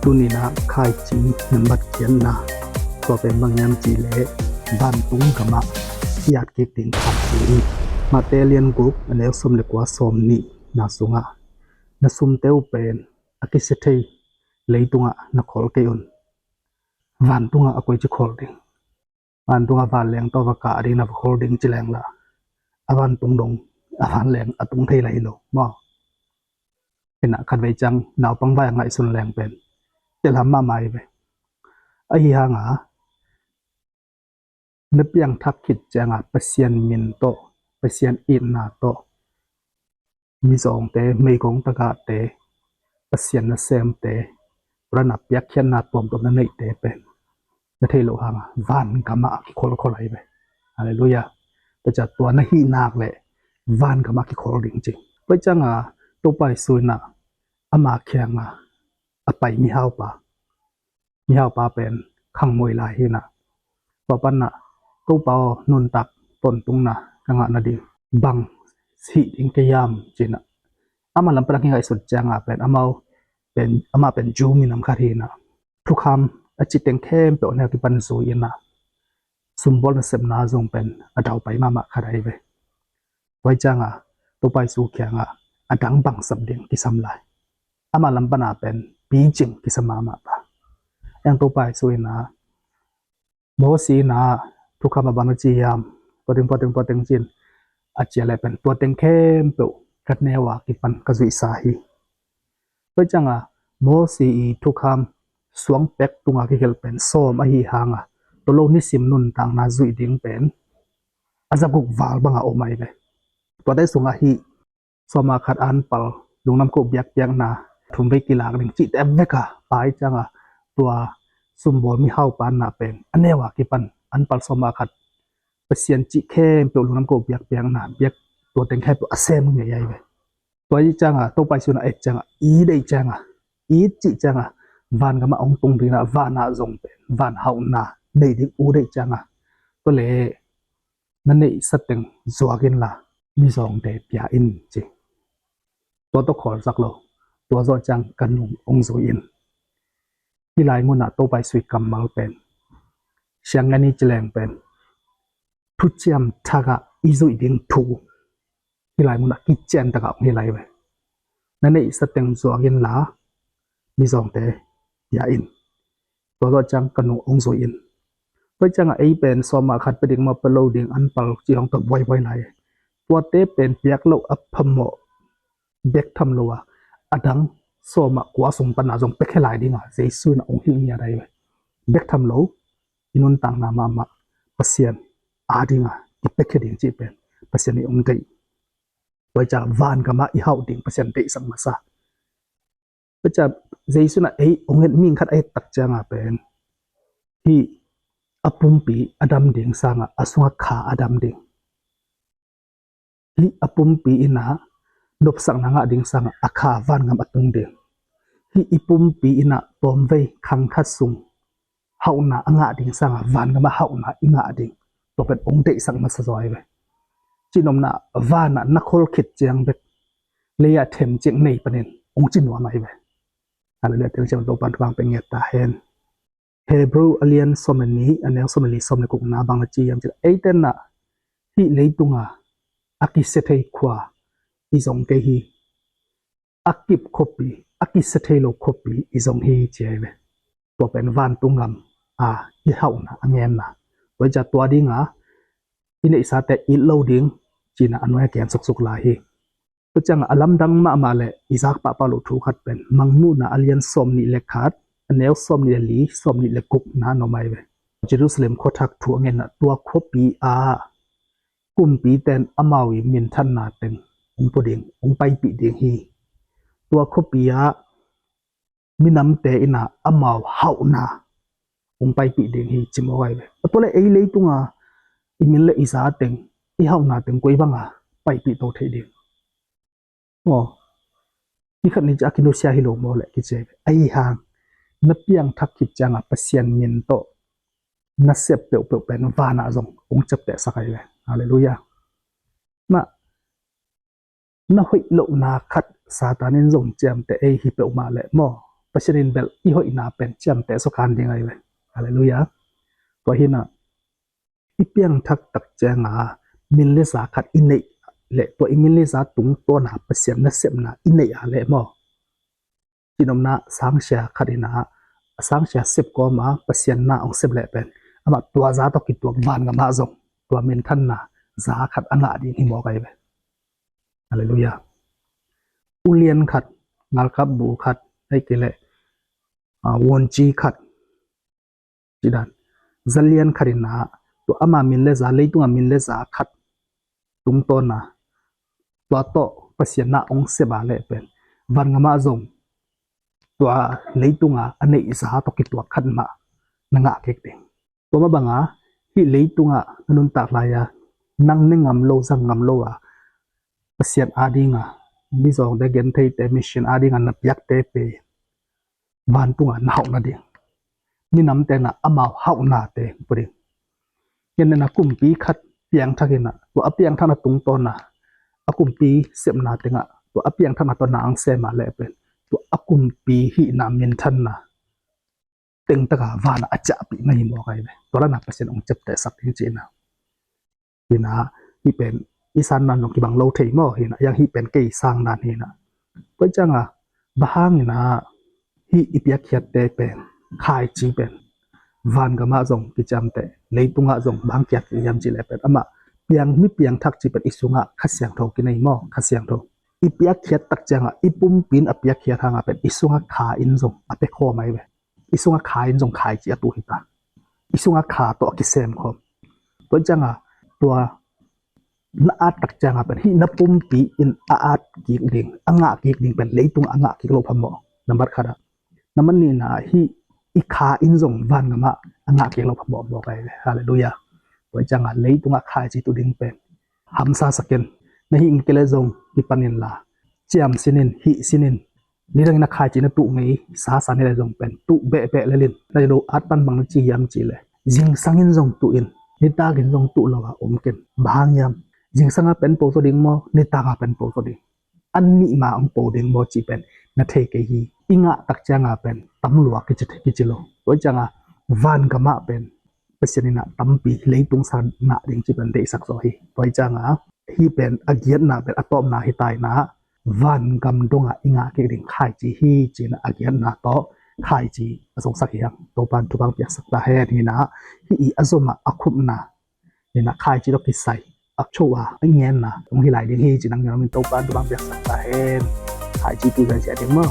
ตุนีนะค่ายจีนันบัดเขียนนะก็เป็นบางยามจีเละบ้านตุ้งกะมะอยากเก็บดิ่งขับจีมาเตเลียนกรุ๊ปอันนี้สมเล็กว่าสมนี่นาสุงะนาสุมเตวเป็นอากิเซเทเลยตุงะนักขอลเกยุนวันตุงะอากวยจิขอลดิ่งวันตุงะวันแรงตัวกะดิ่งนับขอลดิ่งจิแรงละอาวันตุงดงอาวันแรงอาตุงเทไหลโลมอเป็นนักขัดไว้จังนาวปังใบไงสุนแรงเป็นเจลามาไม่ไปไอ้ห่างนึกยังทักขิดจังเปเซียนมินโตเปเซียนอินนาโตมีสองเตไม่กงตะกาเตเปเซียนนเซมเตประนับยักษ์เขียนนาตัวตัวนั้นเตเป็นนั่นเทโลห่างวันกามาคิโคลโคไลไปอะไรรู้ยะแต่จากตัวนั้นฮีนักเลยวันกามาคิโคลจริงๆไปจังตัวไปสุยนะอามาเขียงไปมีเฮาปาเป็นขังมวยลายนะพอปันนะตู้เปานุนตักต้นตุงนะกังนาดิบังสีดิงเกียมจีนะอามาลำปรักยังไงสุดจังเป็นอามาเป็นจูมินำคารีนะทุกคำจิตเต็งเข้มเป็นแนวที่ปันสุยนะสมบูรณ์เสมนาจงเป็นอดาวไปมาคารีไว้จังตู้ไปสู่เขียงดังบังสับเดียงที่สำลายอามาลำปนาเป็นปีจิงที่สมามาปะยังตัวไปสวยนะโมสีนะทุกคำมาบังจียามพอถึงจินอาจจะอะไรเป็นตัวเต็งเข้มเปล่ากัดแนวกิปันกจุยสาฮีเพราะจังโมสีทุกคำสวงเป็กตุงกิเฮลเป็นโซมอหิหางตัวโลนิสิมนุนต่างนาจุยดิ้งเป็นอาจจะกุกวาลบังโอไม่ไปตัวได้สวงอหิสมาขัดอันเปล่าลุงน้ำกุบยักนาทุ่มไปกีฬาหนึ่งจิตเอ็มเวกไปจังตัวสมบูรณ์มีเฮาปานนาเป็นอันเนวกิปันอันปัลสมาขัดเปเซียนจิเข้มเปลุงน้ำกุบยักนายักตัวเต็งแค่ตัวเซมใหญ่ๆไปตัวยี่จังตัวไปสุนัยจังได้จังอีจิจังวันก็มาองตรงดีนะวานาจงเป็นวันเฮานาในดิ้งอูได้จังก็เลยนั่นนี่สตึงจวกินละมีสองเดียอินจิตัวตขอสักโลตัวโจจังกันลงองโซอินที่ลายมุนตัวไปสุยกำมัลเป็นเชียงกันนี้จะแรงเป็นทุจยมทักอิจุยดิ้งทูที่ลายมุนกิจเจนตะกับที่ลายไปนั่นนี่สตึงจวกินละมีสองเดียอินตัวโจจังกันลงองโซอินเพราะจังไอเป็นสมาขัดไปดิ้งมาเปโลดิ้งอันเปล่าจีของตัวไวๆไหลตัวเตเป็นเปียกโลอัพพมอเบกทำโลอดังสมกว่าสมปนาจงเป็กให้หลายดิ้งเจสุนองค์หิ้งอะไรไปเบกทำโลอินุนต่างนามาเปเซียนดิ้งที่เป็กให้ดิ้งจีเป็นเปเซียนในองค์ใจไว้จากวานกับมาอีเฮาดิ้งเปเซียนเตสังมาซาไว้จากเจสุนองค์เงินมิ่งขัดตักจังเป็นที่อปุ่มปีอดัมดิ้งสังอสวงขาอดัมดิ้งที่อปุ่มปีอินะดบสังนังดิ่งสังอาคาวันงามตุงเดียที่อิปุ่มปีอินะปอมเวขังคัดสุงเฮานาอ่างดิ่งสังวันงามเฮานาอิงดิ่งตัวเป็นองค์เดสังมาสจอยไปจีนอมนาวานักโคลขิดเจียงเบ็ดเลียเทมเจียงในประเด็นองค์จีนหัวไม่ไปอะไรเรื่องเรื่องเจ้าตัวปันวางเป็นเงียบตาเห็นเฮบรูอเลียนสมัยนี้อันนี้สมัยนี้สมัยกุกนาบางจียมจะเต้นน่ะที่เลยตุงอากิเซเทขวาอีสองเกฮีอากิบคบีอากิสเทโลคบีอีสองฮีเจเวตัวเป็นวันตุงงำอีเฮานะอันเงี้ยนะไว้จัดตัวดิ้งอินอิสาแต่อีโลดิ้งจีน่าอันไว้แกนสุกลาฮีก็จังอลัมดังมาเลยอิสากปะปาลุทุขัดเป็นมังมูนะอเลียนสมนิเลขัดอันเนวสมนิลีสมนิเลกุกนะโนไม่เวเยรูซาเล็มโคทักทัวเงี้ยนะตัวคบีกุมปีเตนอมาวิมินทันนาเต็งองค์ปดิ่งองค์ไปปีดิ่งฮีตัวคบีมินำเตอินะอมาวเฮานาองค์ไปปีดิ่งฮีจิมเอาไว้ตัวเลยเลยตุงอิมินเลอิสาเต็งอีเฮานาเต็งกุยบังไปปีโตเทดิ่งนี่ขันนี้จะกินโนเซียฮิโลโมเลยกิเจไอหางนับยังทักกิจังเปเซียนมินโตนัสเซปเปลเป็นวานาจงองค์จับแต่สักไอเลยฮาเลลูยาน่าหิโลนาขัดซาตานินจงเจียมแต่ฮิเปลมาเลยมอ pasyanin bel iho ina pen jam te so kan ding ai ve hallelujah to hina ipiang thak tak changa min le sa khat inei le to imin le sa tung to na pasyan na sep na inei a le mo chinom na sang sha khatina sang sha sep ko ma pasyan na ong sep le pen ama tua za to ki tua van ga ma zong tua min than na za khat anga ding hi mo kai ve hallelujah ulian khat ngal kap bu khat ai kile won chi khat chidan zalian kharina to ama min le za leitunga min le za khat tung to na to pasyan na ong se ba le pen van nga ma zong to leitunga anei za to ki to khat ma nanga kek te to ma banga hi leitunga anun ta laya nang ne ngam lo sang ngam lo a pasyan adinga mi zong de gen thei te mission adinga na pyak te pe van tunga na hau na ding ni nam te na ama hau na te puri yen na kumpi khat piang thakina to apiang thana tung to na akumpi sem na tenga to apiang thana to na ang se ma le pen to akumpi hi na min than na teng taka vana acha pi na hi mo kai ve to la na pasien ong chep te sak ting china hina hi pen isan nan long ki bang lo thei mo hina yang hi pen ke sang nan hina ko changa bahang na hi ipia khiat te pen khai chi pen van ga ma zong ki cham te leitunga zong bang kiat yam chi le pen ama piang mi piang thak chi pen isunga khasyang tho ki nei mo khasyang tho ipia khiat tak changa ipum pin apia khiat hanga pen isunga kha in zong ape kho mai ve isunga kha in zong khai chi atu hita isunga kha to ki sem khom to changa to na at tak changa pen hi na pum pi in a at ki ding anga ki ding pen leitung anga ki lo phamo number khara naman ni na hi ikha in zong van nga ma anga ke lo phamo bo kai hallelujah to changa leitunga kha chi tu ding pen hamsa saken na hi inkele zong ki panin la chiam sinin hi sinin ni rang na kha chi na tu ngei sa sa ne zong pen tu be be lelin na lo at pan bang chi yam chi le jing sangin zong tu in ni ta gin zong tu lo wa om ken bang yam jing sanga pen po so ding mo ni ta ga pen po so ding an ni ma ang po ding mo chi pen na the ke hi inga tak changa pen tam lua ki chi lo to changa van ga ma pen pesenina tampi leitung san na ding chi pen de sak so hi to changa hi pen agian na pen atom na hi tai na van gam donga inga ke ding khai chi hi china agian na to khai chi asong sak hiang to pan tu bang pyak sak ta he ni na hi azoma akhum na ni na khai chi do ki sai akchowa ngen na ong hi lai ding hi chinang ngam to pan tu bang pyak sak ta he khai chi tu ja ja ding mo